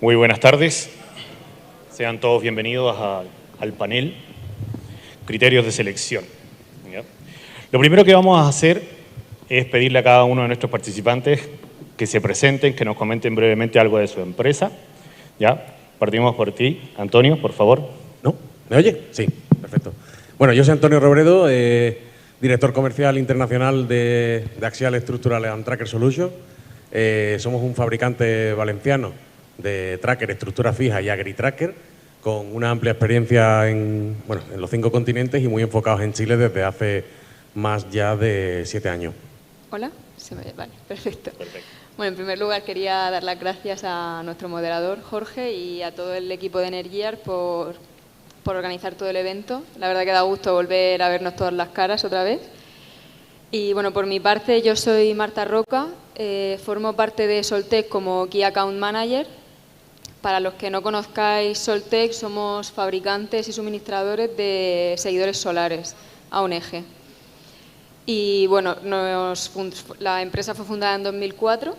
Muy buenas tardes. Sean todos bienvenidos al panel Criterios de Selección. ¿Ya? Lo primero que vamos a hacer es pedirle a cada uno de nuestros participantes que se presenten, que nos comenten brevemente algo de su empresa. ¿Ya? Partimos por ti, Antonio, por favor. ¿No? ¿Me oye? Sí, perfecto. Bueno, yo soy Antonio Robredo, director comercial internacional de Axial Structural and Tracker Solutions. Somos un fabricante valenciano de tracker, estructura fija y agri-tracker, con una amplia experiencia en los 5 continentes y muy enfocados en Chile desde hace más ya de 7 años. Hola, vale, perfecto. Bueno, en primer lugar quería dar las gracias a nuestro moderador, Jorge, y a todo el equipo de Energiar por organizar todo el evento. La verdad que da gusto volver a vernos todas las caras otra vez. Y bueno, por mi parte, yo soy Marta Roca, formo parte de Soltec como Key Account Manager. Para los que no conozcáis Soltec, somos fabricantes y suministradores de seguidores solares a un eje. Y bueno, la empresa fue fundada en 2004.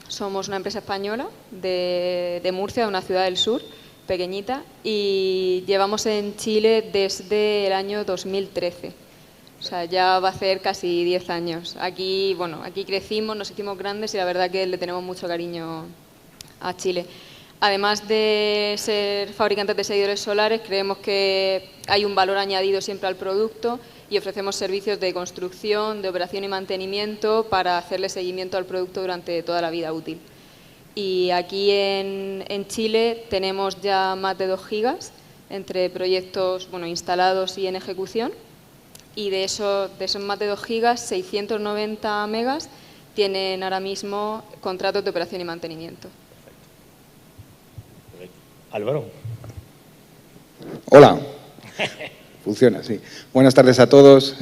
Somos una empresa española de Murcia, de una ciudad del sur, pequeñita, y llevamos en Chile desde el año 2013. O sea, ya va a ser casi 10 años. Aquí crecimos, nos hicimos grandes y la verdad que le tenemos mucho cariño a Chile. Además de ser fabricantes de seguidores solares, creemos que hay un valor añadido siempre al producto y ofrecemos servicios de construcción, de operación y mantenimiento para hacerle seguimiento al producto durante toda la vida útil. Y aquí en Chile tenemos ya más de 2 gigas entre proyectos instalados y en ejecución. Y de esos más de 2 gigas, 690 megas tienen ahora mismo contratos de operación y mantenimiento. Álvaro. Hola. Funciona, sí. Buenas tardes a todos.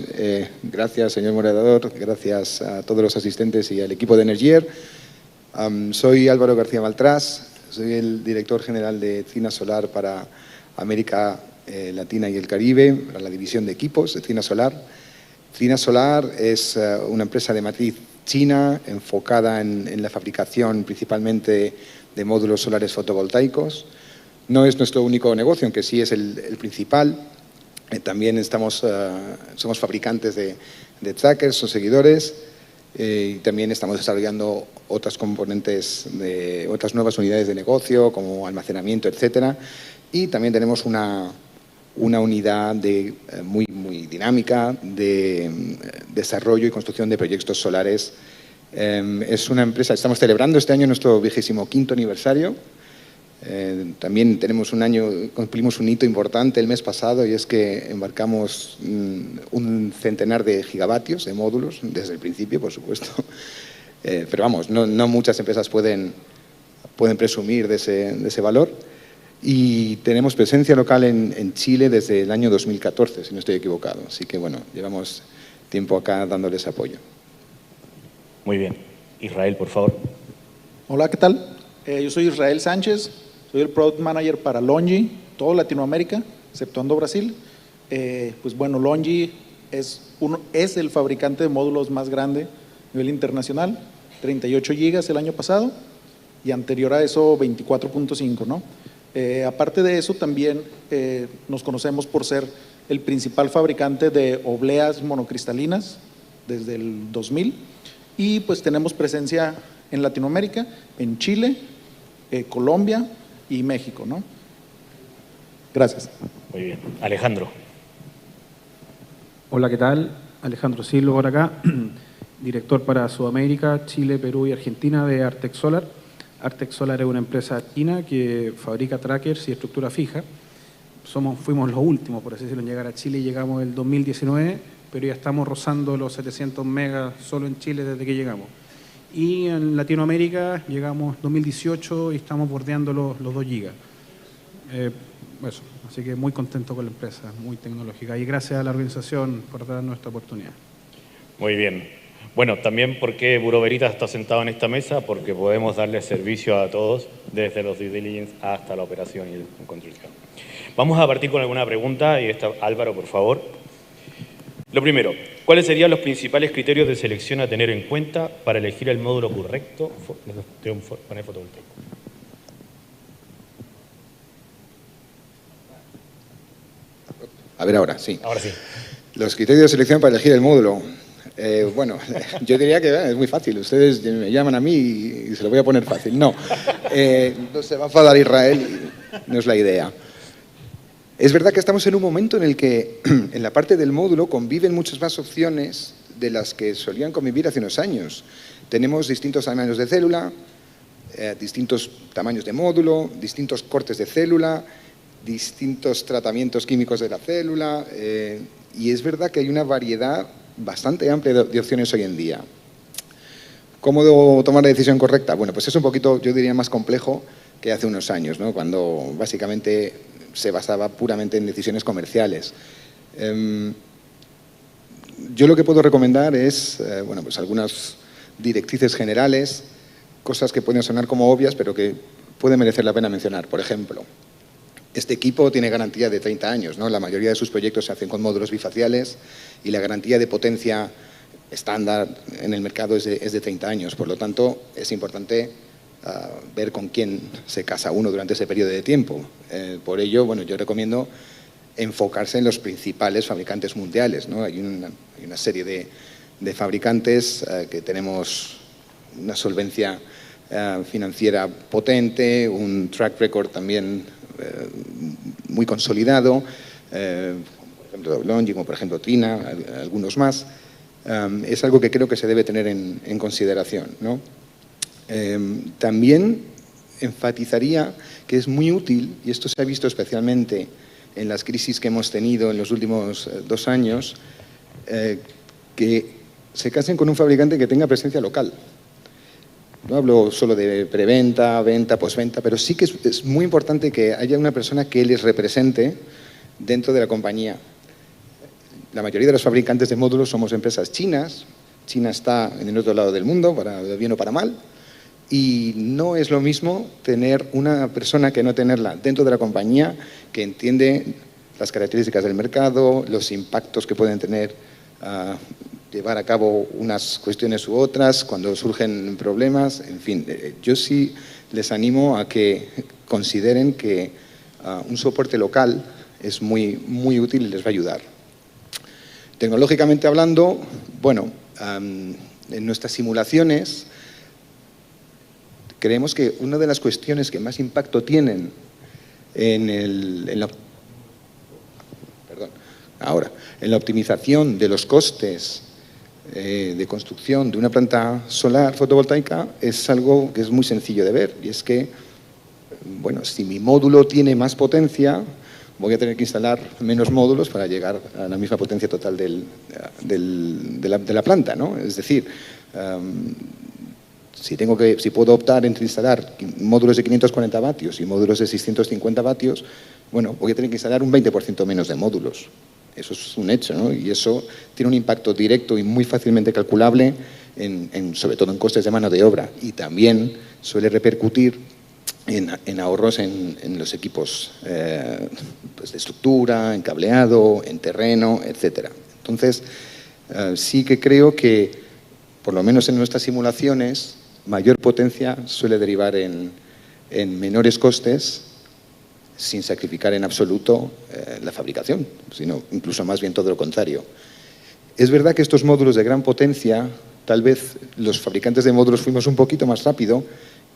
Gracias, señor moderador. Gracias a todos los asistentes y al equipo de Energier. Soy Álvaro García Maltrás. Soy el director general de Cina Solar para América Latina y el Caribe, para la división de equipos de Cina Solar. Cina Solar es una empresa de matriz china enfocada en la fabricación principalmente de módulos solares fotovoltaicos. No es nuestro único negocio, aunque sí es el principal. También somos fabricantes de trackers o seguidores y también estamos desarrollando otras componentes de otras nuevas unidades de negocio como almacenamiento, etcétera. Y también tenemos una unidad muy dinámica de desarrollo y construcción de proyectos solares. Es una empresa, estamos celebrando este año nuestro 25º aniversario. También cumplimos un hito importante el mes pasado y es que embarcamos un centenar de gigavatios de módulos, desde el principio, por supuesto. Pero vamos, no muchas empresas pueden presumir de ese valor. Y tenemos presencia local en Chile desde el año 2014, si no estoy equivocado. Así que bueno, llevamos tiempo acá dándoles apoyo. Muy bien. Israel, por favor. Hola, ¿qué tal? Yo soy Israel Sánchez, soy el Product Manager para LONGi, toda Latinoamérica, exceptuando Brasil. Pues bueno, LONGi es el fabricante de módulos más grande a nivel internacional, 38 gigas el año pasado y anterior a eso 24.5, ¿no? Aparte de eso también nos conocemos por ser el principal fabricante de obleas monocristalinas desde el 2000 y pues tenemos presencia en Latinoamérica, en Chile, Colombia y México, ¿no? Gracias. Muy bien. Alejandro. Hola, ¿qué tal? Alejandro Silva por acá, director para Sudamérica, Chile, Perú y Argentina de Artec Solar. Artec Solar es una empresa china que fabrica trackers y estructura fija. Fuimos los últimos, por así decirlo, en llegar a Chile. Llegamos el 2019, pero ya estamos rozando los 700 megas solo en Chile desde que llegamos. Y en Latinoamérica llegamos en 2018 y estamos bordeando los 2 gigas. Eso, así que muy contento con la empresa, muy tecnológica. Y gracias a la organización por darnos esta oportunidad. Muy bien. Bueno, también porque Bureau Veritas está sentado en esta mesa, porque podemos darle servicio a todos, desde los due diligence hasta la operación y la construcción. Vamos a partir con alguna pregunta, y Álvaro, por favor. Lo primero, ¿cuáles serían los principales criterios de selección a tener en cuenta para elegir el módulo correcto de un panel fotovoltaico? A ver ahora, sí. Ahora sí. Los criterios de selección para elegir el módulo. Bueno, yo diría que es muy fácil. Ustedes me llaman a mí y se lo voy a poner fácil. No, no se va a enfadar Israel, y no es la idea. Es verdad que estamos en un momento en el que en la parte del módulo conviven muchas más opciones de las que solían convivir hace unos años. Tenemos distintos tamaños de célula, distintos tamaños de módulo, distintos cortes de célula, distintos tratamientos químicos de la célula, y es verdad que hay una variedad bastante amplia de opciones hoy en día. ¿Cómo tomar la decisión correcta? Bueno, pues es un poquito, yo diría, más complejo que hace unos años, ¿no? Cuando básicamente se basaba puramente en decisiones comerciales. Yo lo que puedo recomendar es, bueno, pues algunas directrices generales, cosas que pueden sonar como obvias, pero que puede merecer la pena mencionar. Por ejemplo, este equipo tiene garantía de 30 años, ¿no? La mayoría de sus proyectos se hacen con módulos bifaciales y la garantía de potencia estándar en el mercado es de 30 años. Por lo tanto, es importante ver con quién se casa uno durante ese periodo de tiempo. Por ello, bueno, yo recomiendo enfocarse en los principales fabricantes mundiales, ¿no? Hay una serie de fabricantes que tenemos una solvencia financiera potente, un track record también muy consolidado, como por ejemplo Longi, como por ejemplo Trina, algunos más. Es algo que creo que se debe tener en consideración, ¿no? También enfatizaría que es muy útil, y esto se ha visto especialmente en las crisis que hemos tenido en los últimos 2 años, que se casen con un fabricante que tenga presencia local. No hablo solo de preventa, venta, postventa, pero sí que es muy importante que haya una persona que les represente dentro de la compañía. La mayoría de los fabricantes de módulos somos empresas chinas. China está en el otro lado del mundo, para bien o para mal, y no es lo mismo tener una persona que no tenerla dentro de la compañía, que entiende las características del mercado, los impactos que pueden tener llevar a cabo unas cuestiones u otras, cuando surgen problemas, en fin. Yo sí les animo a que consideren que un soporte local es muy, muy útil y les va a ayudar. Tecnológicamente hablando, bueno, en nuestras simulaciones creemos que una de las cuestiones que más impacto tienen en la optimización de los costes de construcción de una planta solar fotovoltaica es algo que es muy sencillo de ver, y es que, bueno, si mi módulo tiene más potencia, voy a tener que instalar menos módulos para llegar a la misma potencia total de la planta, ¿no? Es decir, si puedo optar entre instalar módulos de 540 vatios y módulos de 650 vatios, bueno, voy a tener que instalar un 20% menos de módulos. Eso es un hecho, ¿no? Y eso tiene un impacto directo y muy fácilmente calculable, sobre todo en costes de mano de obra, y también suele repercutir en ahorros en los equipos pues de estructura, en cableado, en terreno, etcétera. Entonces, sí que creo que, por lo menos en nuestras simulaciones, mayor potencia suele derivar en menores costes, sin sacrificar en absoluto la fabricación, sino incluso más bien todo lo contrario. Es verdad que estos módulos de gran potencia, tal vez los fabricantes de módulos fuimos un poquito más rápido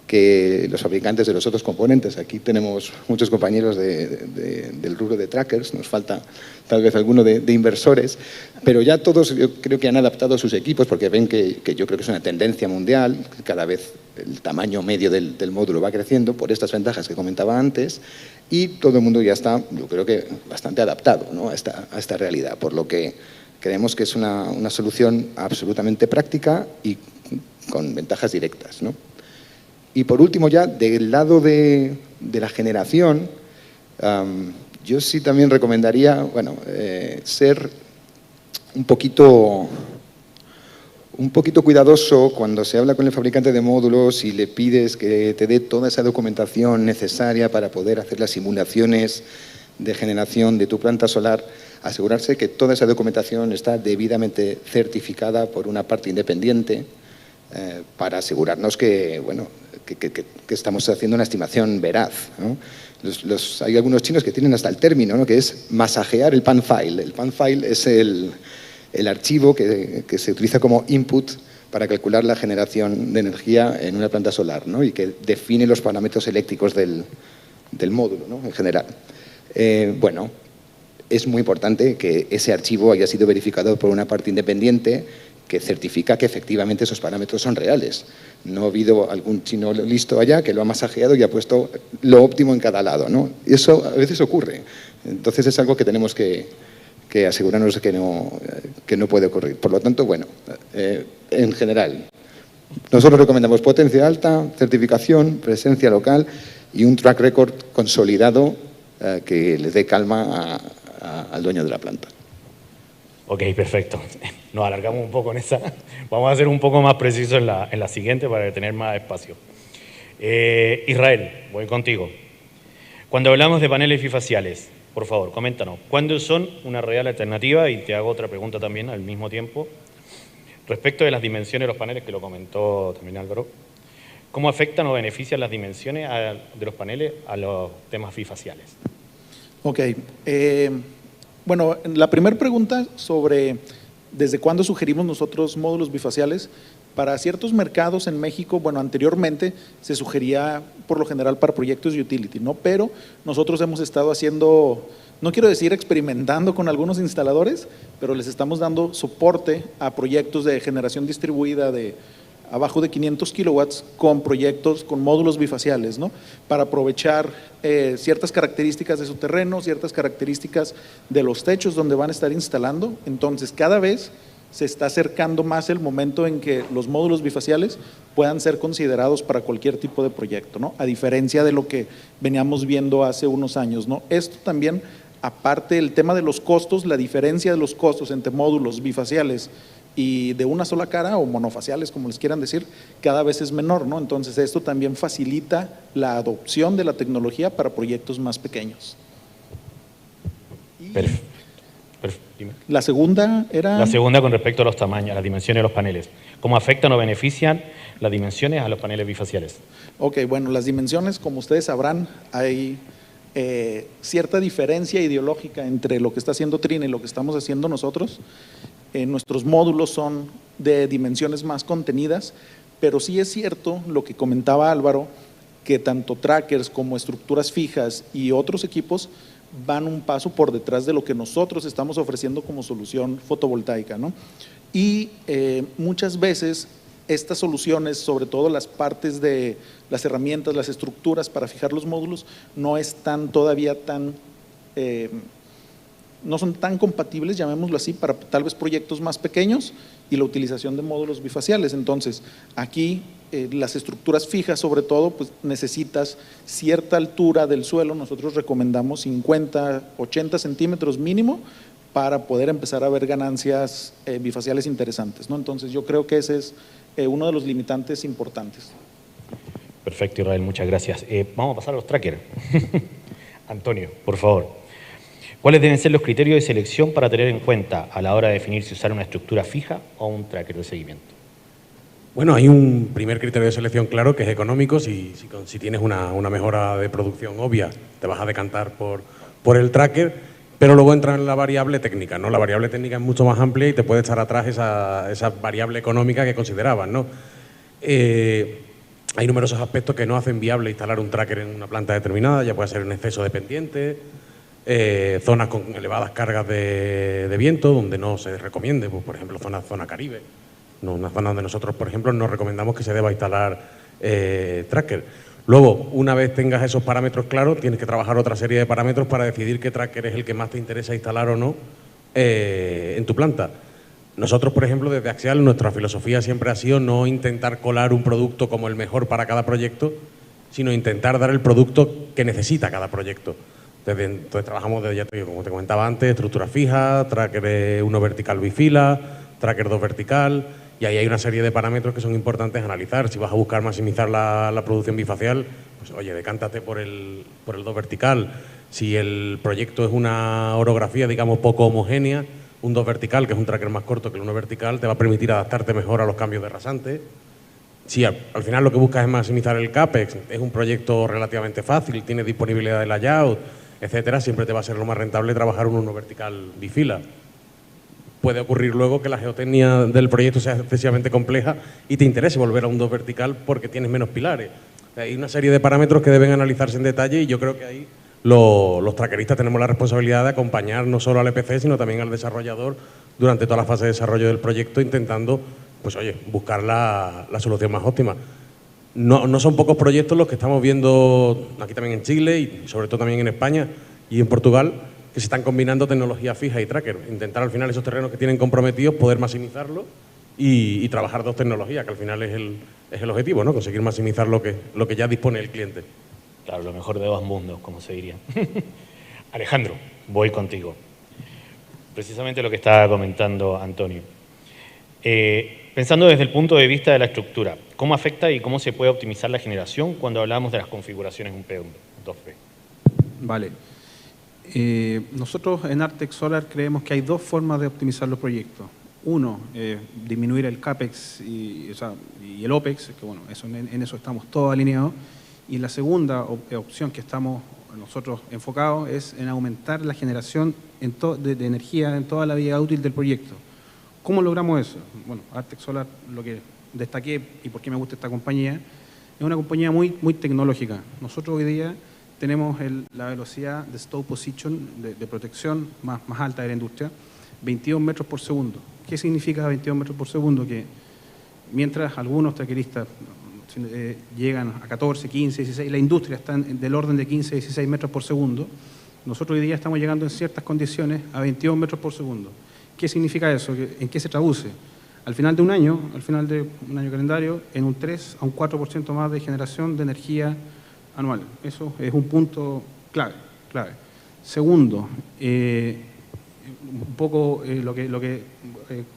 que los fabricantes de los otros componentes. Aquí tenemos muchos compañeros del rubro de trackers, nos falta tal vez alguno de inversores, pero ya todos yo creo que han adaptado sus equipos, porque ven que yo creo que es una tendencia mundial, cada vez el tamaño medio del módulo va creciendo por estas ventajas que comentaba antes, y todo el mundo ya está, yo creo que bastante adaptado, ¿no?, a esta realidad, por lo que creemos que es una solución absolutamente práctica y con ventajas directas, ¿no? Y por último, ya del lado de la generación, yo sí también recomendaría, bueno, ser un poquito cuidadoso cuando se habla con el fabricante de módulos y le pides que te dé toda esa documentación necesaria para poder hacer las simulaciones de generación de tu planta solar. Asegurarse que toda esa documentación está debidamente certificada por una parte independiente, para asegurarnos que, bueno, que estamos haciendo una estimación veraz, ¿no? Hay algunos chinos que tienen hasta el término, ¿no?, que es masajear el pan file. El pan file es el archivo que se utiliza como input para calcular la generación de energía en una planta solar, ¿no?, y que define los parámetros eléctricos del módulo, ¿no?, en general. Bueno, es muy importante que ese archivo haya sido verificado por una parte independiente que certifica que efectivamente esos parámetros son reales. No ha habido algún chino listo allá que lo ha masajeado y ha puesto lo óptimo en cada lado, ¿no? Eso a veces ocurre. Entonces es algo que tenemos que asegurarnos que no puede ocurrir. Por lo tanto, bueno, en general, nosotros recomendamos potencia alta, certificación, presencia local y un track record consolidado que le dé calma al dueño de la planta. Ok, perfecto. Nos alargamos un poco en esa. Vamos a ser un poco más precisos en la siguiente para tener más espacio. Israel, voy contigo. Cuando hablamos de paneles bifaciales, por favor, coméntanos, ¿cuándo son una real alternativa? Y te hago otra pregunta también al mismo tiempo. Respecto de las dimensiones de los paneles, que lo comentó también Álvaro, ¿cómo afectan o benefician las dimensiones de los paneles a los temas bifaciales? Ok. Bueno, la primera pregunta sobre desde cuándo sugerimos nosotros módulos bifaciales. Para ciertos mercados en México, bueno, anteriormente se sugería por lo general para proyectos de utility, ¿no? Pero nosotros hemos estado haciendo, no quiero decir experimentando con algunos instaladores, pero les estamos dando soporte a proyectos de generación distribuida de abajo de 500 kilowatts con proyectos, con módulos bifaciales, ¿no?, para aprovechar ciertas características de su terreno, ciertas características de los techos donde van a estar instalando. Entonces, cada vez se está acercando más el momento en que los módulos bifaciales puedan ser considerados para cualquier tipo de proyecto, ¿no?, a diferencia de lo que veníamos viendo hace unos años, ¿no? Esto también, aparte del tema de los costos, la diferencia de los costos entre módulos bifaciales y de una sola cara o monofaciales, como les quieran decir, cada vez es menor, ¿no? Entonces esto también facilita la adopción de la tecnología para proyectos más pequeños. Perfecto. Dime. La segunda era… La segunda con respecto a los tamaños, a las dimensiones de los paneles. ¿Cómo afectan o benefician las dimensiones a los paneles bifaciales? Ok, bueno, las dimensiones, como ustedes sabrán, hay cierta diferencia ideológica entre lo que está haciendo Trina y lo que estamos haciendo nosotros. Nuestros módulos son de dimensiones más contenidas, pero sí es cierto lo que comentaba Álvaro, que tanto trackers como estructuras fijas y otros equipos van un paso por detrás de lo que nosotros estamos ofreciendo como solución fotovoltaica, ¿no? Y muchas veces estas soluciones, sobre todo las partes de las herramientas, las estructuras para fijar los módulos, no están todavía tan… no son tan compatibles, llamémoslo así, para tal vez proyectos más pequeños y la utilización de módulos bifaciales. Entonces, aquí las estructuras fijas, sobre todo, pues necesitas cierta altura del suelo. Nosotros recomendamos 50, 80 centímetros mínimo para poder empezar a ver ganancias bifaciales interesantes, ¿no? Entonces, yo creo que ese es uno de los limitantes importantes. Perfecto, Israel, muchas gracias. Vamos a pasar a los trackers. Antonio, por favor. ¿Cuáles deben ser los criterios de selección para tener en cuenta a la hora de definir si usar una estructura fija o un tracker de seguimiento? Bueno, hay un primer criterio de selección claro que es económico. Si tienes una mejora de producción obvia, te vas a decantar por el tracker, pero luego entra en la variable técnica, ¿no? La variable técnica es mucho más amplia y te puede echar atrás esa variable económica que considerabas, ¿no? Hay numerosos aspectos que no hacen viable instalar un tracker en una planta determinada, ya puede ser un exceso de pendiente, zonas con elevadas cargas de viento donde no se recomiende, pues, por ejemplo, zona Caribe, no, una zona donde nosotros, por ejemplo, no recomendamos que se deba instalar tracker. Luego, una vez tengas esos parámetros claros, tienes que trabajar otra serie de parámetros para decidir qué tracker es el que más te interesa instalar o no en tu planta. Nosotros, por ejemplo, desde Axial, nuestra filosofía siempre ha sido no intentar colar un producto como el mejor para cada proyecto, sino intentar dar el producto que necesita cada proyecto. Entonces trabajamos, como te comentaba antes, estructura fija, tracker 1 vertical bifila, tracker 2 vertical, y ahí hay una serie de parámetros que son importantes analizar. Si vas a buscar maximizar la producción bifacial, pues oye, decántate por el 2 vertical. Si el proyecto es una orografía, digamos, poco homogénea, un 2 vertical, que es un tracker más corto que el 1 vertical, te va a permitir adaptarte mejor a los cambios de rasante. si al final lo que buscas es maximizar el CAPEX, es un proyecto relativamente fácil, tiene disponibilidad de layout, etcétera, siempre te va a ser lo más rentable trabajar un 1 vertical bifila. Puede ocurrir luego que la geotecnia del proyecto sea excesivamente compleja y te interese volver a un 2 vertical porque tienes menos pilares. Hay una serie de parámetros que deben analizarse en detalle y yo creo que ahí los trackeristas tenemos la responsabilidad de acompañar no solo al EPC, sino también al desarrollador durante toda la fase de desarrollo del proyecto, intentando, pues oye, buscar la solución más óptima. No son pocos proyectos los que estamos viendo aquí también en Chile y sobre todo también en España y en Portugal, que se están combinando tecnología fija y tracker. Intentar al final esos terrenos que tienen comprometidos poder maximizarlo y trabajar dos tecnologías, que al final es el objetivo, ¿no? Conseguir maximizar lo que ya dispone el cliente. Claro, lo mejor de dos mundos, como se diría. Alejandro, voy contigo. Precisamente lo que estaba comentando Antonio. Pensando desde el punto de vista de la estructura, ¿cómo afecta y cómo se puede optimizar la generación cuando hablamos de las configuraciones un P1, 2P? Vale. Nosotros en Artex Solar creemos que hay dos formas de optimizar los proyectos. Uno, disminuir el CAPEX y el OPEX, que bueno, en eso estamos todos alineados. Y la segunda opción que estamos nosotros enfocados es en aumentar la generación de energía en toda la vida útil del proyecto. ¿Cómo logramos eso? Bueno, Artex Solar, lo que destaqué y por qué me gusta esta compañía, es una compañía muy tecnológica. Nosotros hoy día tenemos la velocidad de stow position, de protección más alta de la industria, 22 metros por segundo. ¿Qué significa 22 metros por segundo? Que mientras algunos trackeristas llegan a 14, 15, 16, la industria está del orden de 15, 16 metros por segundo, nosotros hoy día estamos llegando en ciertas condiciones a 22 metros por segundo. ¿Qué significa eso? ¿En qué se traduce? Al final de un año calendario, en un 3 a un 4% más de generación de energía anual. Eso es un punto clave. Segundo, un poco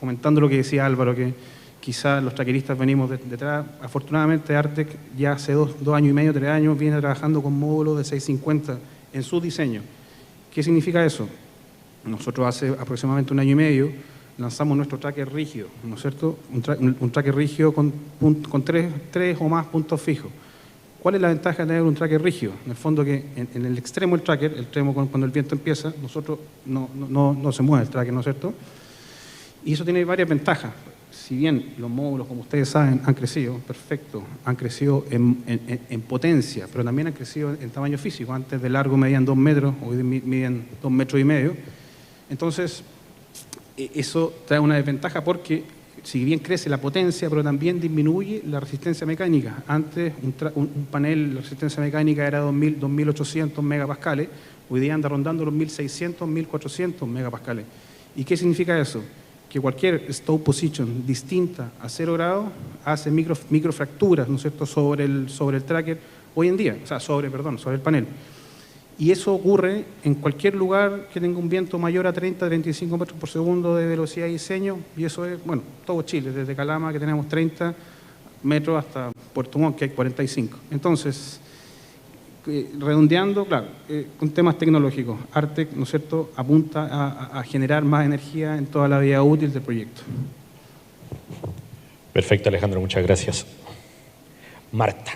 comentando lo que decía Álvaro, que quizás los trackeristas venimos detrás. Afortunadamente Artex ya hace 2 años y medio, 3 años, viene trabajando con módulos de 650 en su diseño. ¿Qué significa eso? Nosotros hace aproximadamente 1 año y medio lanzamos nuestro tracker rígido, ¿no es cierto? Un tracker rígido con 3 o más puntos fijos. ¿Cuál es la ventaja de tener un tracker rígido? En el fondo que en el extremo del tracker, el extremo cuando el viento empieza, nosotros no se mueve el tracker, ¿no es cierto? Y eso tiene varias ventajas. Si bien los módulos, como ustedes saben, han crecido, perfecto, han crecido en potencia, pero también han crecido en tamaño físico. Antes de largo medían 2 metros, hoy miden 2 metros y medio. Entonces, eso trae una desventaja porque, si bien crece la potencia, pero también disminuye la resistencia mecánica. Antes, un panel, la resistencia mecánica era 2.800 megapascales, hoy día anda rondando los 1.600, 1.400 megapascales. ¿Y qué significa eso? Que cualquier stow position distinta a 0 grados hace microfracturas, ¿no es cierto?, sobre el tracker hoy en día, sobre el panel. Y eso ocurre en cualquier lugar que tenga un viento mayor a 30, 35 metros por segundo de velocidad de diseño, y eso es, bueno, todo Chile, desde Calama, que tenemos 30 metros, hasta Puerto Montt, que hay 45. Entonces, redondeando, claro, con temas tecnológicos, Artex, ¿no es cierto?, apunta a generar más energía en toda la vida útil del proyecto. Perfecto, Alejandro, muchas gracias. Marta.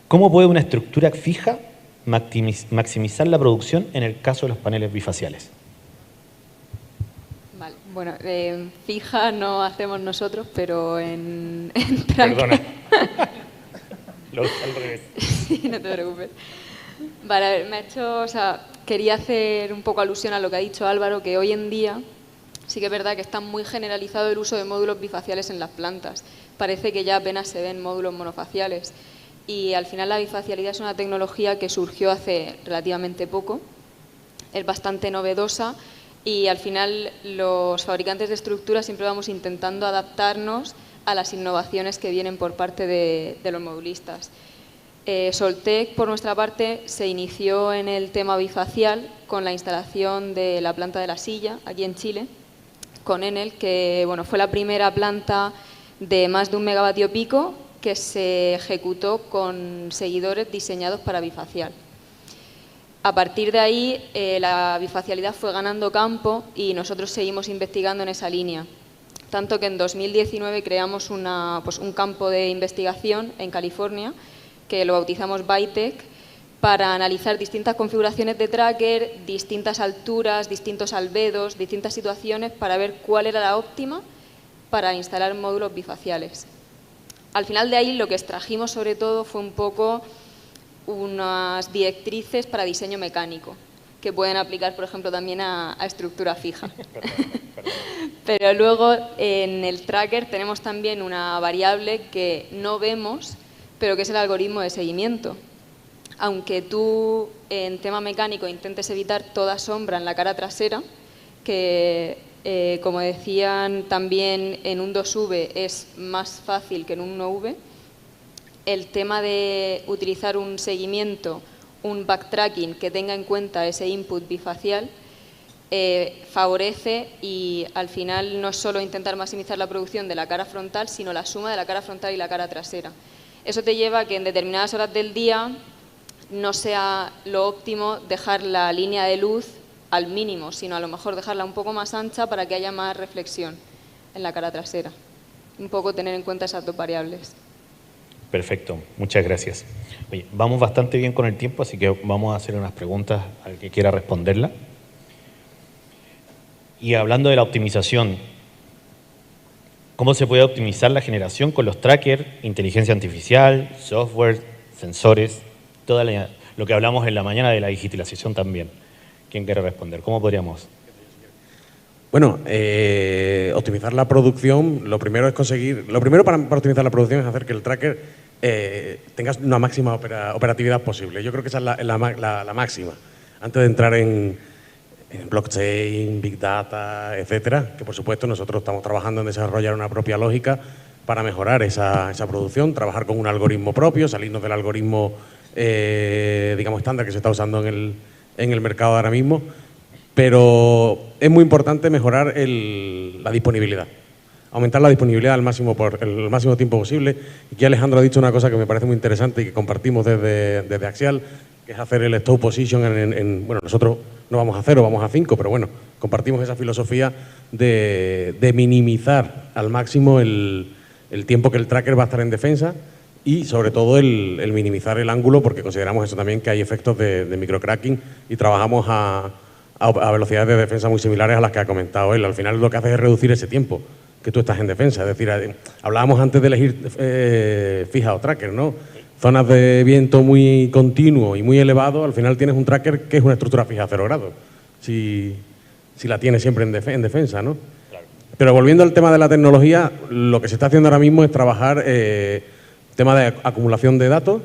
¿Cómo puede una estructura fija maximizar la producción en el caso de los paneles bifaciales? Vale, bueno, fija no hacemos nosotros, pero en Perdona. Lo dije al revés. Sí, no te preocupes. Vale, a ver, quería hacer un poco alusión a lo que ha dicho Álvaro, que hoy en día sí que es verdad que está muy generalizado el uso de módulos bifaciales en las plantas. Parece que ya apenas se ven módulos monofaciales. Y al final la bifacialidad es una tecnología que surgió hace relativamente poco, es bastante novedosa y al final los fabricantes de estructuras siempre vamos intentando adaptarnos a las innovaciones que vienen por parte de los modulistas. Soltec, por nuestra parte, se inició en el tema bifacial con la instalación de la planta de la silla, aquí en Chile, con Enel, que bueno, fue la primera planta de más de 1 megavatio pico que se ejecutó con seguidores diseñados para bifacial. A partir de ahí, la bifacialidad fue ganando campo y nosotros seguimos investigando en esa línea. Tanto que en 2019 creamos un campo de investigación en California, que lo bautizamos Bytec, para analizar distintas configuraciones de tracker, distintas alturas, distintos albedos, distintas situaciones, para ver cuál era la óptima para instalar módulos bifaciales. Al final de ahí lo que extrajimos sobre todo fue un poco unas directrices para diseño mecánico, que pueden aplicar, por ejemplo, también a estructura fija. Pero luego en el tracker tenemos también una variable que no vemos, pero que es el algoritmo de seguimiento. Aunque tú en tema mecánico intentes evitar toda sombra en la cara trasera, que como decían también en un 2V es más fácil que en un 1V, el tema de utilizar un seguimiento, un backtracking que tenga en cuenta ese input bifacial, favorece y al final no es solo intentar maximizar la producción de la cara frontal, sino la suma de la cara frontal y la cara trasera. Eso te lleva a que en determinadas horas del día no sea lo óptimo dejar la línea de luz al mínimo, sino a lo mejor dejarla un poco más ancha para que haya más reflexión en la cara trasera. Un poco tener en cuenta esas dos variables. Perfecto, muchas gracias. Oye, vamos bastante bien con el tiempo, así que vamos a hacer unas preguntas al que quiera responderla. Y hablando de la optimización, ¿cómo se puede optimizar la generación con los trackers, inteligencia artificial, software, sensores, todo lo que hablamos en la mañana de la digitalización también? ¿Quién quiere responder? ¿Cómo podríamos? Bueno, optimizar la producción, lo primero para optimizar la producción es hacer que el tracker tenga una máxima operatividad posible. Yo creo que esa es la máxima. Antes de entrar en blockchain, big data, etcétera, que por supuesto nosotros estamos trabajando en desarrollar una propia lógica para mejorar esa producción, trabajar con un algoritmo propio, salirnos del algoritmo digamos estándar que se está usando en el mercado ahora mismo, pero es muy importante mejorar la disponibilidad, aumentar la disponibilidad al máximo por el máximo tiempo posible. Y aquí Alejandro ha dicho una cosa que me parece muy interesante y que compartimos desde Axial, que es hacer el stop position bueno, nosotros no vamos a 0, vamos a 5, pero bueno, compartimos esa filosofía de minimizar al máximo el tiempo que el tracker va a estar en defensa y sobre todo el minimizar el ángulo, porque consideramos eso también que hay efectos de microcracking y trabajamos a velocidades de defensa muy similares a las que ha comentado él. Al final lo que hace es reducir ese tiempo que tú estás en defensa. Es decir, hablábamos antes de elegir fija o tracker, ¿no? Zonas de viento muy continuo y muy elevado, al final tienes un tracker que es una estructura fija a 0 grados, si la tienes siempre en defensa, ¿no? Claro. Pero volviendo al tema de la tecnología, lo que se está haciendo ahora mismo es trabajar tema de acumulación de datos,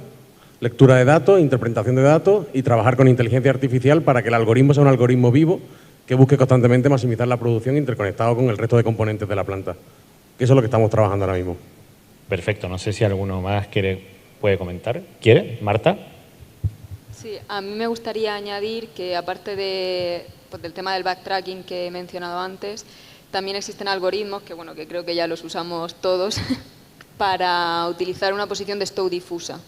lectura de datos, interpretación de datos y trabajar con inteligencia artificial para que el algoritmo sea un algoritmo vivo que busque constantemente maximizar la producción interconectado con el resto de componentes de la planta. Que eso es lo que estamos trabajando ahora mismo. Perfecto, no sé si alguno más puede comentar. ¿Quiere? ¿Marta? Sí, a mí me gustaría añadir que aparte del tema del backtracking que he mencionado antes, también existen algoritmos que, bueno, que creo que ya los usamos todos para utilizar una posición de stow difusa.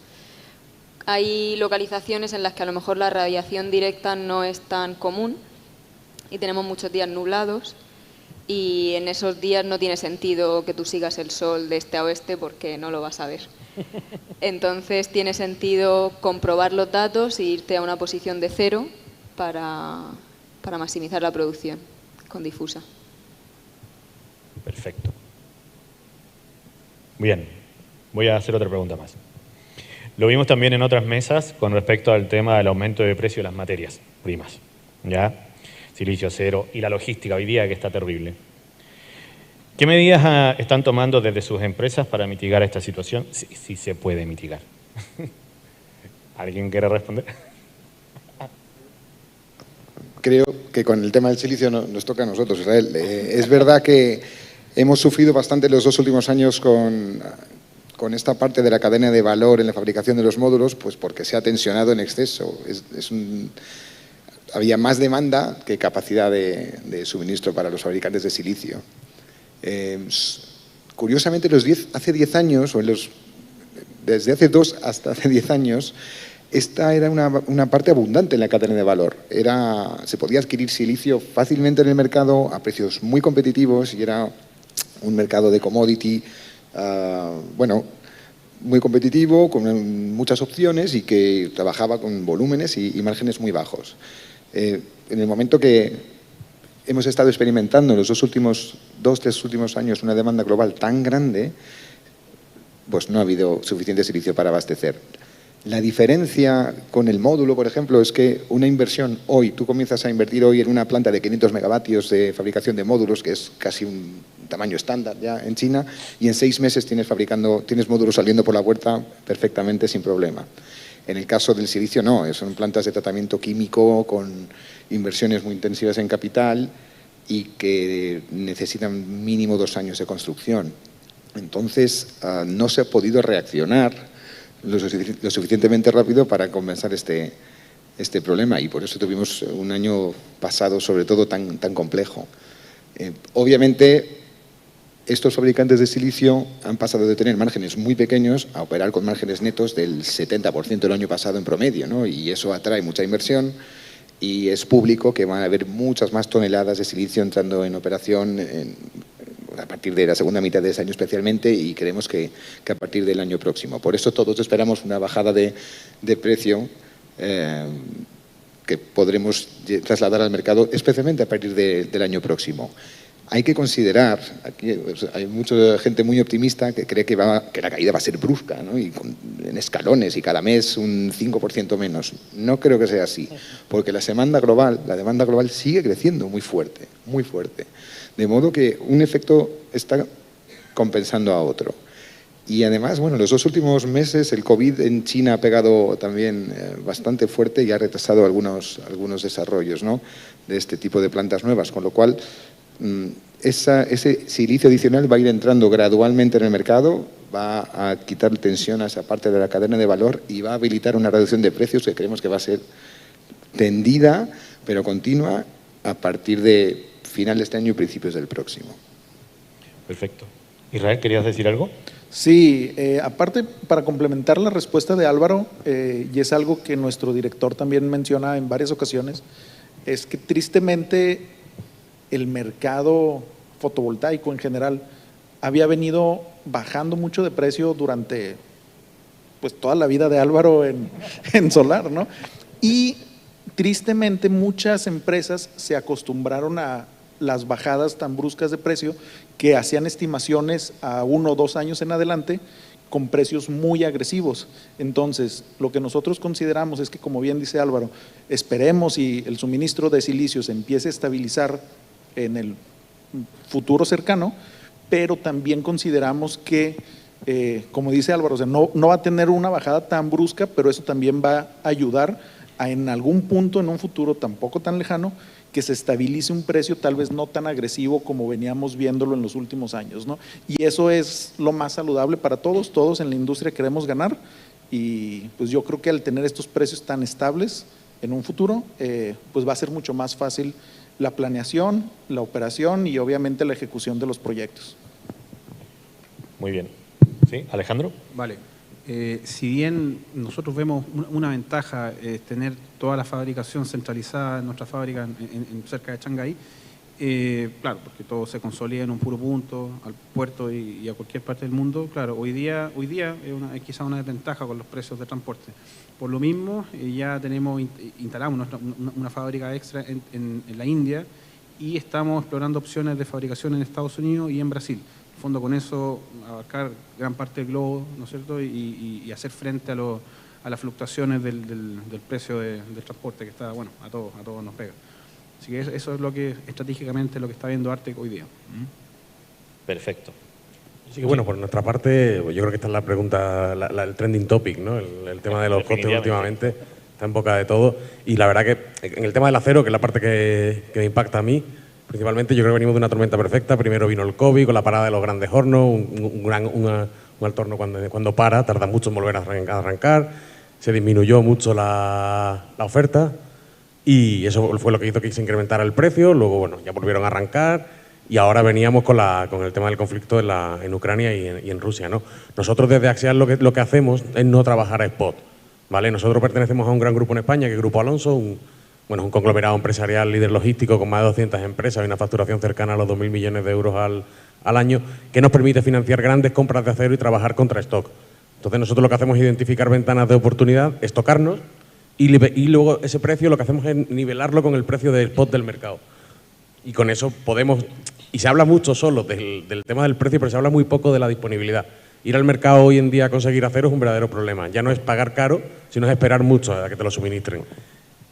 Hay localizaciones en las que a lo mejor la radiación directa no es tan común y tenemos muchos días nublados y en esos días no tiene sentido que tú sigas el sol de este a oeste porque no lo vas a ver. Entonces tiene sentido comprobar los datos e irte a una posición de 0 para maximizar la producción con difusa. Perfecto. Bien, voy a hacer otra pregunta más. Lo vimos también en otras mesas con respecto al tema del aumento de precio de las materias primas, ¿ya? Silicio, acero y la logística hoy día que está terrible. ¿Qué medidas están tomando desde sus empresas para mitigar esta situación? Si se puede mitigar. ¿Alguien quiere responder? Creo que con el tema del silicio nos toca a nosotros, Israel. Es verdad que hemos sufrido bastante los 2 últimos años con esta parte de la cadena de valor en la fabricación de los módulos, pues porque se ha tensionado en exceso. Había más demanda que capacidad de suministro para los fabricantes de silicio. Curiosamente, hace 10 años, desde hace 2 hasta hace 10 años, esta era una parte abundante en la cadena de valor. Se podía adquirir silicio fácilmente en el mercado a precios muy competitivos y era un mercado de commodity, bueno, muy competitivo, con muchas opciones y que trabajaba con volúmenes y márgenes muy bajos. En el momento que hemos estado experimentando en los tres últimos años una demanda global tan grande, pues no ha habido suficiente silicio para abastecer. La diferencia con el módulo, por ejemplo, es que una inversión hoy, tú comienzas a invertir hoy en una planta de 500 megavatios de fabricación de módulos, que es casi un tamaño estándar ya en China, y en 6 meses tienes módulos saliendo por la puerta perfectamente sin problema. En el caso del silicio no, son plantas de tratamiento químico con inversiones muy intensivas en capital y que necesitan mínimo 2 años de construcción. Entonces, no se ha podido reaccionar lo suficientemente rápido para compensar este problema, y por eso tuvimos un año pasado sobre todo tan complejo. Obviamente estos fabricantes de silicio han pasado de tener márgenes muy pequeños a operar con márgenes netos del 70% el año pasado en promedio, ¿no? Y eso atrae mucha inversión y es público que van a haber muchas más toneladas de silicio entrando en operación a partir de la segunda mitad de ese año especialmente, y creemos que a partir del año próximo. Por eso todos esperamos una bajada de precio que podremos trasladar al mercado, especialmente a partir del año próximo. Hay que considerar, aquí hay mucha gente muy optimista que cree que la caída va a ser brusca, ¿no? Y en escalones y cada mes un 5% menos. No creo que sea así, porque la demanda global sigue creciendo muy fuerte, muy fuerte. De modo que un efecto está compensando a otro. Y además, bueno, los 2 últimos meses el COVID en China ha pegado también bastante fuerte y ha retrasado algunos desarrollos, ¿no?, de este tipo de plantas nuevas, con lo cual ese silicio adicional va a ir entrando gradualmente en el mercado, va a quitar tensión a esa parte de la cadena de valor y va a habilitar una reducción de precios que creemos que va a ser tendida, pero continua, a partir de final de este año y principios del próximo. Perfecto. Israel, ¿querías decir algo? Sí, aparte, para complementar la respuesta de Álvaro, y es algo que nuestro director también menciona en varias ocasiones, es que tristemente el mercado fotovoltaico en general había venido bajando mucho de precio durante pues toda la vida de Álvaro en solar, ¿no? Y tristemente muchas empresas se acostumbraron a las bajadas tan bruscas de precio que hacían estimaciones a 1 o 2 años en adelante con precios muy agresivos. Entonces, lo que nosotros consideramos es que, como bien dice Álvaro, esperemos y el suministro de silicio se empiece a estabilizar en el futuro cercano, pero también consideramos que, como dice Álvaro, o sea, no va a tener una bajada tan brusca, pero eso también va a ayudar a en algún punto, en un futuro tampoco tan lejano, que se estabilice un precio tal vez no tan agresivo como veníamos viéndolo en los últimos años, ¿no? Y eso es lo más saludable para todos en la industria queremos ganar, y pues yo creo que al tener estos precios tan estables en un futuro, pues va a ser mucho más fácil la planeación, la operación y obviamente la ejecución de los proyectos. Muy bien. ¿Sí? Alejandro. Vale. Si bien nosotros vemos una ventaja tener toda la fabricación centralizada en nuestra fábrica cerca de Shanghái, claro, porque todo se consolida en un puro punto, al puerto y a cualquier parte del mundo, claro, hoy día es quizá una desventaja con los precios de transporte. Por lo mismo, ya instalamos una fábrica extra en la India y estamos explorando opciones de fabricación en Estados Unidos y en Brasil. En el fondo, con eso, abarcar gran parte del globo, ¿no es cierto?, y hacer frente a las fluctuaciones del precio del transporte, que está, bueno, a todos nos pega. Así que eso es lo que estratégicamente lo que está viendo Artec hoy día. Perfecto. Así que bueno, por nuestra parte, yo creo que esta es la pregunta, el trending topic, ¿no? El tema de los costes últimamente está en boca de todo. Y la verdad que en el tema del acero, que es la parte que me impacta a mí, principalmente yo creo que venimos de una tormenta perfecta. Primero vino el COVID con la parada de los grandes hornos, un alto horno cuando para, tarda mucho en volver a arrancar, se disminuyó mucho la oferta y eso fue lo que hizo que se incrementara el precio. Luego, bueno, ya volvieron a arrancar. Y ahora veníamos con el tema del conflicto en Ucrania y en Rusia, ¿no? Nosotros desde Axial lo que hacemos es no trabajar a spot, ¿vale? Nosotros pertenecemos a un gran grupo en España, que es Grupo Alonso, un bueno, es un conglomerado empresarial líder logístico con más de 200 empresas y una facturación cercana a los 2.000 millones de euros al año, que nos permite financiar grandes compras de acero y trabajar contra stock. Entonces nosotros lo que hacemos es identificar ventanas de oportunidad, estocarnos y luego ese precio lo que hacemos es nivelarlo con el precio del spot del mercado. Y con eso podemos, y se habla mucho solo del tema del precio, pero se habla muy poco de la disponibilidad. Ir al mercado hoy en día a conseguir acero es un verdadero problema. Ya no es pagar caro, sino es esperar mucho a que te lo suministren.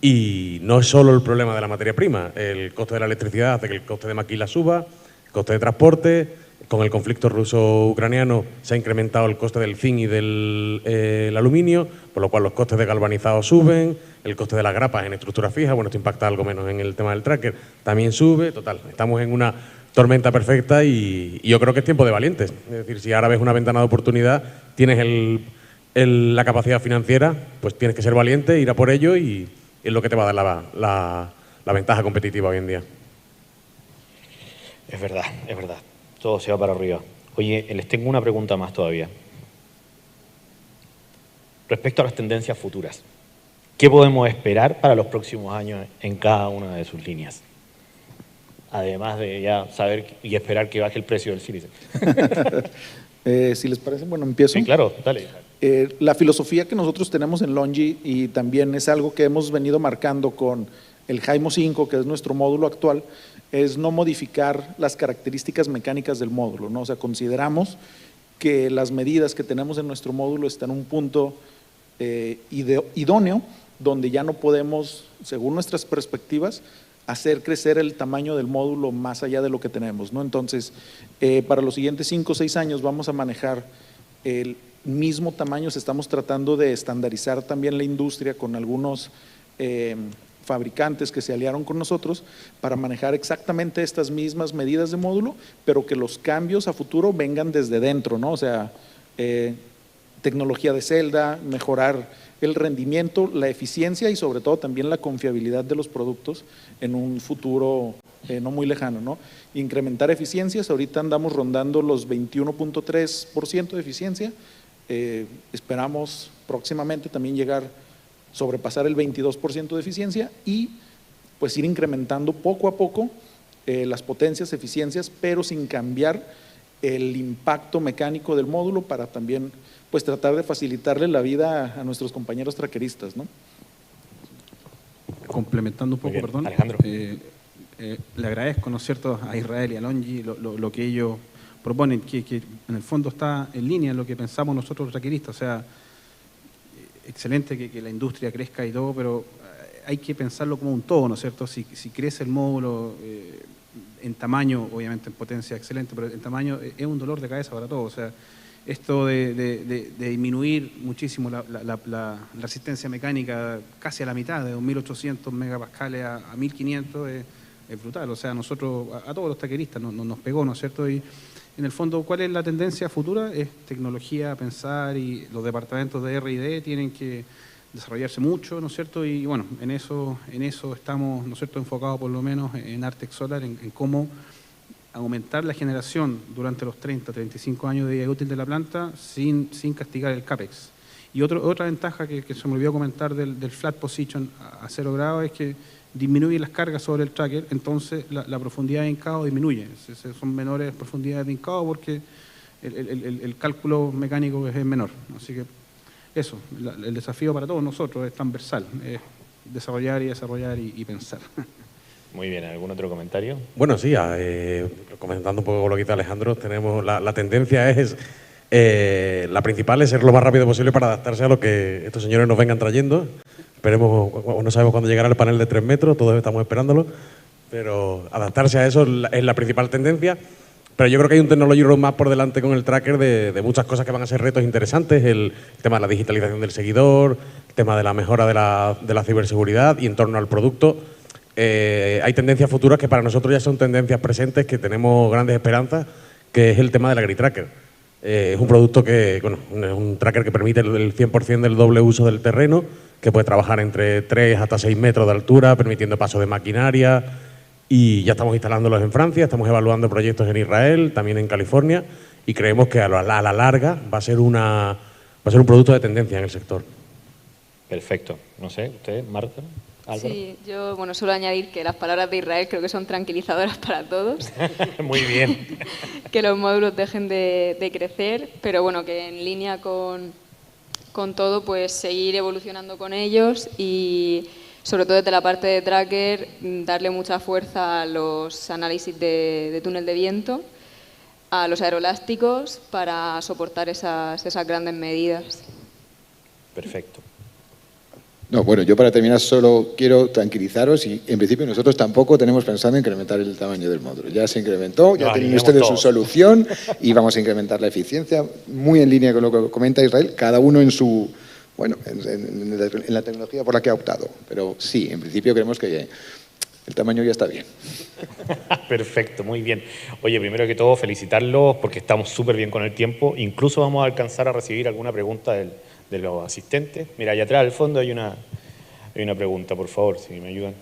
Y no es solo el problema de la materia prima. El coste de la electricidad hace que el coste de maquila suba, el coste de transporte. Con el conflicto ruso-ucraniano se ha incrementado el coste del zinc y del aluminio, por lo cual los costes de galvanizado suben, el coste de las grapas en estructura fija, bueno, esto impacta algo menos en el tema del tracker, también sube. Total, estamos en una tormenta perfecta y yo creo que es tiempo de valientes. Es decir, si ahora ves una ventana de oportunidad, tienes la capacidad financiera, pues tienes que ser valiente, ir a por ello y es lo que te va a dar la ventaja competitiva hoy en día. Es verdad, es verdad. Todo se va para arriba. Oye, les tengo una pregunta más todavía. Respecto a las tendencias futuras, ¿qué podemos esperar para los próximos años en cada una de sus líneas? Además de ya saber y esperar que baje el precio del sílice. Si les parece, bueno, empiezo. Sí, claro, dale. La filosofía que nosotros tenemos en Longi, y también es algo que hemos venido marcando con el Haimo 5, que es nuestro módulo actual, es no modificar las características mecánicas del módulo, ¿no? O sea, consideramos que las medidas que tenemos en nuestro módulo están en un punto idóneo, donde ya no podemos, según nuestras perspectivas, hacer crecer el tamaño del módulo más allá de lo que tenemos, ¿no? Entonces, para los siguientes 5 o 6 años vamos a manejar el mismo tamaño. Estamos tratando de estandarizar también la industria con algunos fabricantes que se aliaron con nosotros para manejar exactamente estas mismas medidas de módulo, pero que los cambios a futuro vengan desde dentro, ¿no? O sea, tecnología de celda, mejorar el rendimiento, la eficiencia y sobre todo también la confiabilidad de los productos en un futuro no muy lejano, ¿no? Incrementar eficiencias, ahorita andamos rondando los 21.3% de eficiencia, esperamos próximamente también sobrepasar el 22% de eficiencia y pues ir incrementando poco a poco las potencias, eficiencias, pero sin cambiar el impacto mecánico del módulo para también pues tratar de facilitarle la vida a nuestros compañeros traqueristas, ¿no? Complementando un poco, bien, perdón. Alejandro. Le agradezco, ¿no es cierto?, a Israel y a Longi lo que ellos proponen, que en el fondo está en línea en lo que pensamos nosotros los traqueristas. O sea, excelente que la industria crezca y todo, pero hay que pensarlo como un todo, ¿no es cierto? Si crece el módulo en tamaño, obviamente en potencia excelente, pero en tamaño es un dolor de cabeza para todos. O sea, esto de disminuir muchísimo la resistencia mecánica casi a la mitad, de 2.800 megapascales a 1.500 es brutal. O sea, nosotros, a todos los taqueristas nos pegó, ¿no es cierto? Y en el fondo, ¿cuál es la tendencia futura? Es tecnología, pensar, y los departamentos de R&D tienen que desarrollarse mucho, ¿no es cierto? Y bueno, en eso estamos, ¿no es cierto?, enfocados por lo menos en Artex Solar, en cómo aumentar la generación durante los 30, 35 años de vida útil de la planta sin castigar el CAPEX. Y otra ventaja que se me olvidó comentar del flat position a 0 grados es que disminuye las cargas sobre el tracker, entonces la profundidad de hincado disminuye. Son menores profundidades de hincado porque el cálculo mecánico es menor. Así que eso, el desafío para todos nosotros es transversal, es desarrollar y pensar. Muy bien, ¿algún otro comentario? Bueno, sí, comentando un poco lo que dice Alejandro, tenemos la tendencia es, la principal es ser lo más rápido posible para adaptarse a lo que estos señores nos vengan trayendo. Esperemos, no sabemos cuándo llegará el panel de 3 metros, todos estamos esperándolo, pero adaptarse a eso es la principal tendencia. Pero yo creo que hay un technology roadmap por delante con el tracker de muchas cosas que van a ser retos interesantes, el tema de la digitalización del seguidor, el tema de la mejora de la ciberseguridad y en torno al producto. Hay tendencias futuras que para nosotros ya son tendencias presentes, que tenemos grandes esperanzas, que es el tema del agritracker. Es un producto que, bueno, es un tracker que permite el 100% del doble uso del terreno, que puede trabajar entre 3 hasta 6 metros de altura, permitiendo paso de maquinaria, y ya estamos instalándolos en Francia, estamos evaluando proyectos en Israel, también en California, y creemos que a la larga va a ser un producto de tendencia en el sector. Perfecto. No sé, ¿usted, Marta? Álvaro. Sí, yo suelo añadir que las palabras de Israel creo que son tranquilizadoras para todos. Muy bien. Que los módulos dejen de crecer, pero bueno, que en línea con todo, pues seguir evolucionando con ellos y sobre todo desde la parte de tracker, darle mucha fuerza a los análisis de túnel de viento, a los aeroelásticos para soportar esas grandes medidas. Perfecto. No, bueno, yo para terminar solo quiero tranquilizaros y en principio nosotros tampoco tenemos pensado incrementar el tamaño del módulo. Ya se incrementó, ya tienen ustedes su solución y vamos a incrementar la eficiencia, muy en línea con lo que comenta Israel, cada uno en su, bueno, en la tecnología por la que ha optado. Pero sí, en principio creemos que el tamaño ya está bien. Perfecto, muy bien. Oye, primero que todo, felicitarlos porque estamos súper bien con el tiempo. Incluso vamos a alcanzar a recibir alguna pregunta de los asistentes. Mira, allá atrás, al fondo, hay una pregunta, por favor, si me ayudan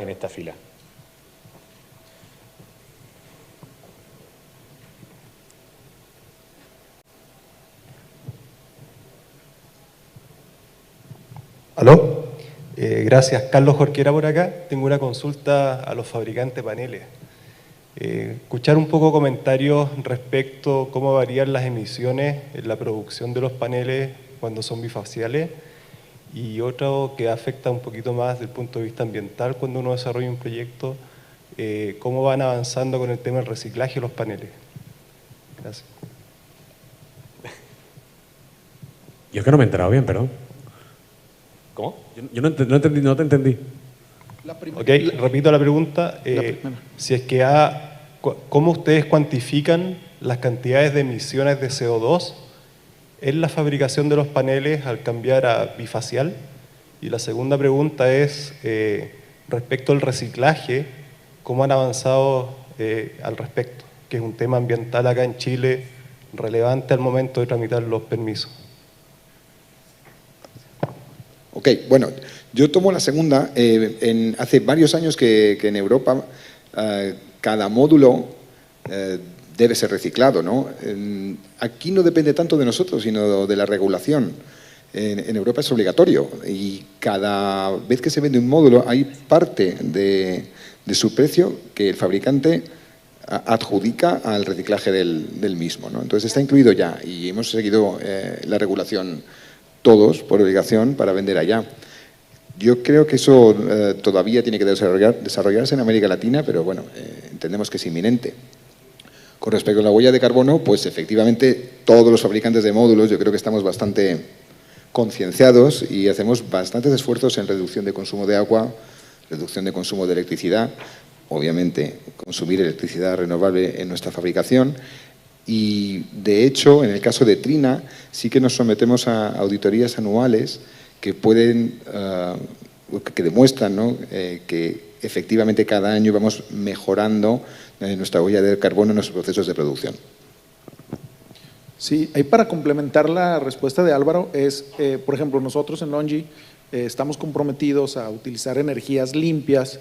en esta fila. ¿Aló? Gracias. Carlos Jorquera por acá. Tengo una consulta a los fabricantes de paneles. Escuchar un poco comentarios respecto a cómo varían las emisiones en la producción de los paneles cuando son bifaciales y otro que afecta un poquito más desde el punto de vista ambiental cuando uno desarrolla un proyecto, cómo van avanzando con el tema del reciclaje de los paneles. Gracias. Yo es que no me he enterado bien, perdón. ¿Cómo? Yo no te entendí. Ok, repito la pregunta. Si es que ¿cómo ustedes cuantifican las cantidades de emisiones de CO2 en la fabricación de los paneles al cambiar a bifacial? Y la segunda pregunta es respecto al reciclaje, ¿cómo han avanzado al respecto? Que es un tema ambiental acá en Chile relevante al momento de tramitar los permisos. Ok, bueno, yo tomo la segunda. Hace varios años que en Europa cada módulo debe ser reciclado, ¿no? Aquí no depende tanto de nosotros, sino de la regulación. En Europa es obligatorio y cada vez que se vende un módulo hay parte de su precio que el fabricante adjudica al reciclaje del mismo, ¿no? Entonces está incluido ya y hemos seguido la regulación todos por obligación para vender allá. Yo creo que eso todavía tiene que desarrollarse en América Latina, pero bueno, entendemos que es inminente. Con respecto a la huella de carbono, pues efectivamente todos los fabricantes de módulos yo creo que estamos bastante concienciados y hacemos bastantes esfuerzos en reducción de consumo de agua, reducción de consumo de electricidad, obviamente consumir electricidad renovable en nuestra fabricación. Y, de hecho, en el caso de Trina, sí que nos sometemos a auditorías anuales que que demuestran, ¿no?, que efectivamente cada año vamos mejorando nuestra huella de carbono en nuestros procesos de producción. Sí, ahí para complementar la respuesta de Álvaro es, por ejemplo, nosotros en Longi estamos comprometidos a utilizar energías limpias.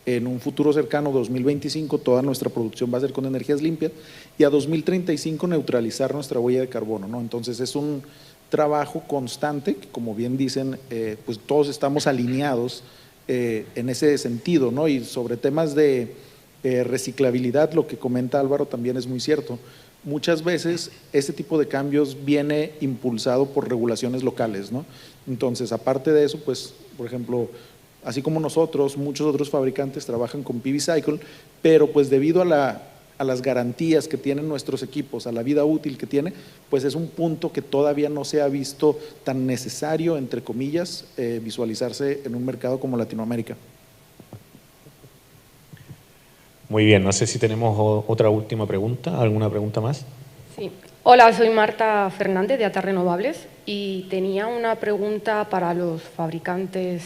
En un futuro cercano, 2025, toda nuestra producción va a ser con energías limpias y a 2035 neutralizar nuestra huella de carbono, ¿no? Entonces es un trabajo constante que, como bien dicen, pues todos estamos alineados en ese sentido, ¿no? Y sobre temas de reciclabilidad, lo que comenta Álvaro también es muy cierto. Muchas veces este tipo de cambios viene impulsado por regulaciones locales, ¿no? Entonces, aparte de eso, pues, por ejemplo, así como nosotros, muchos otros fabricantes trabajan con PV Cycle, pero pues debido a las garantías que tienen nuestros equipos, a la vida útil que tiene, pues es un punto que todavía no se ha visto tan necesario, entre comillas, visualizarse en un mercado como Latinoamérica. Muy bien, no sé si tenemos otra última pregunta, ¿alguna pregunta más? Sí. Hola, soy Marta Fernández de ATA Renovables y tenía una pregunta para los fabricantes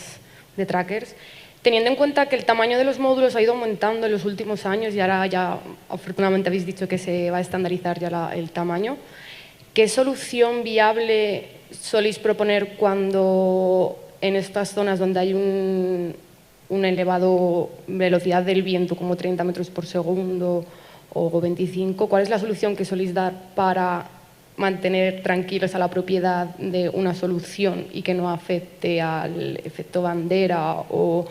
de trackers. Teniendo en cuenta que el tamaño de los módulos ha ido aumentando en los últimos años y ahora ya afortunadamente habéis dicho que se va a estandarizar ya el tamaño, ¿qué solución viable soléis proponer cuando en estas zonas donde hay una elevada velocidad del viento, como 30 metros por segundo o 25, cuál es la solución que soléis dar para mantener tranquilos a la propiedad de una solución y que no afecte al efecto bandera o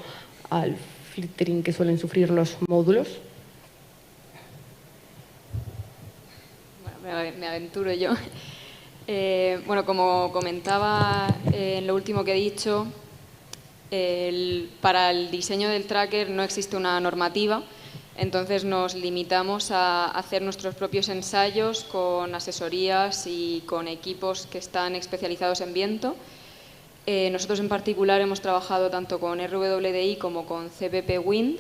al filtering que suelen sufrir los módulos? Bueno, me aventuro yo. Bueno, como comentaba en lo último que he dicho, para el diseño del tracker no existe una normativa, entonces nos limitamos a hacer nuestros propios ensayos con asesorías y con equipos que están especializados en viento. Nosotros en particular hemos trabajado tanto con RWDI como con CPP Wind,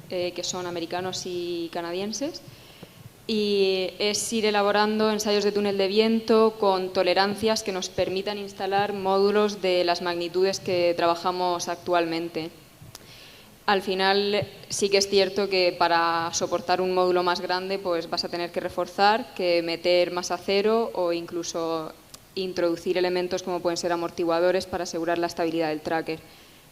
que son americanos y canadienses, y es ir elaborando ensayos de túnel de viento con tolerancias que nos permitan instalar módulos de las magnitudes que trabajamos actualmente. Al final sí que es cierto que para soportar un módulo más grande pues vas a tener que reforzar, que meter más acero o incluso introducir elementos como pueden ser amortiguadores para asegurar la estabilidad del tracker.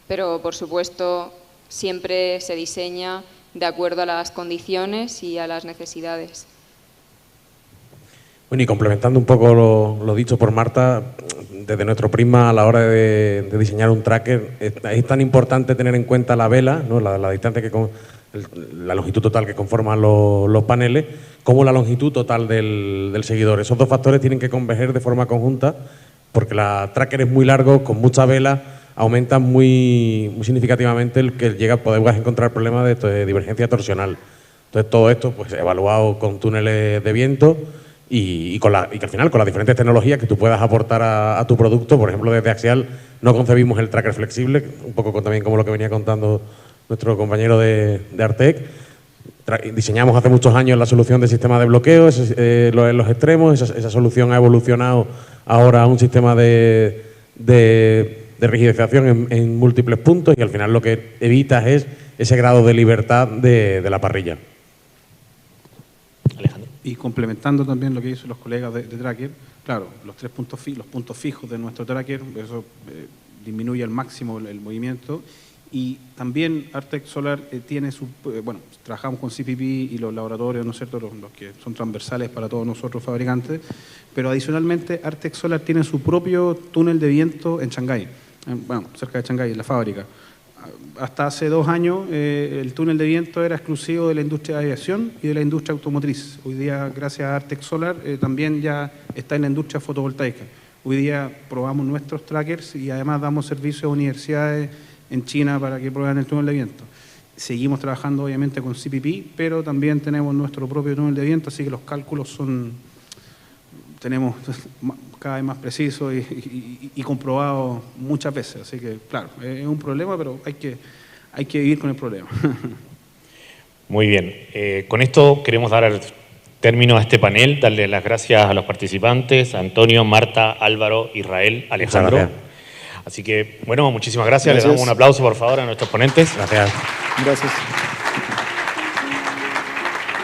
Pero por supuesto siempre se diseña de acuerdo a las condiciones y a las necesidades. Bueno, y complementando un poco lo dicho por Marta, desde nuestro prisma a la hora de diseñar un tracker, es tan importante tener en cuenta la vela, ¿no? la distancia la longitud total que conforman los paneles, como la longitud total del seguidor. Esos dos factores tienen que converger de forma conjunta, porque la tracker es muy largo, con mucha vela, aumenta muy significativamente el que podemos encontrar problemas de divergencia torsional. Entonces todo esto pues evaluado con túneles de viento y que al final con las diferentes tecnologías que tú puedas aportar a tu producto. Por ejemplo, desde Axial no concebimos el tracker flexible, un poco también como lo que venía contando nuestro compañero de Artec. Diseñamos hace muchos años la solución del sistema de bloqueo en los extremos. Esa solución ha evolucionado ahora a un sistema de rigidización en múltiples puntos, y al final lo que evitas es ese grado de libertad de la parrilla. Alejandro. Y complementando también lo que dicen los colegas de tracker, claro, los puntos fijos de nuestro tracker, eso disminuye al máximo el movimiento. Y también Artec Solar tiene bueno, trabajamos con CPP y los laboratorios, ¿no es cierto?, los que son transversales para todos nosotros fabricantes, pero adicionalmente Artec Solar tiene su propio túnel de viento en Shanghái, bueno, cerca de Shanghái, en la fábrica. Hasta hace 2 años el túnel de viento era exclusivo de la industria de aviación y de la industria automotriz. Hoy día, gracias a Artec Solar, también ya está en la industria fotovoltaica. Hoy día probamos nuestros trackers y además damos servicio a universidades en China para que prueben el túnel de viento. Seguimos trabajando obviamente con CPP, pero también tenemos nuestro propio túnel de viento, así que los cálculos tenemos cada vez más precisos y comprobados muchas veces. Así que, claro, es un problema, pero hay que vivir con el problema. Muy bien. Con esto queremos dar término a este panel, darle las gracias a los participantes, a Antonio, Marta, Álvaro, Israel, Alejandro. Así que, bueno, muchísimas gracias. Les damos un aplauso, por favor, a nuestros ponentes. Gracias. Gracias.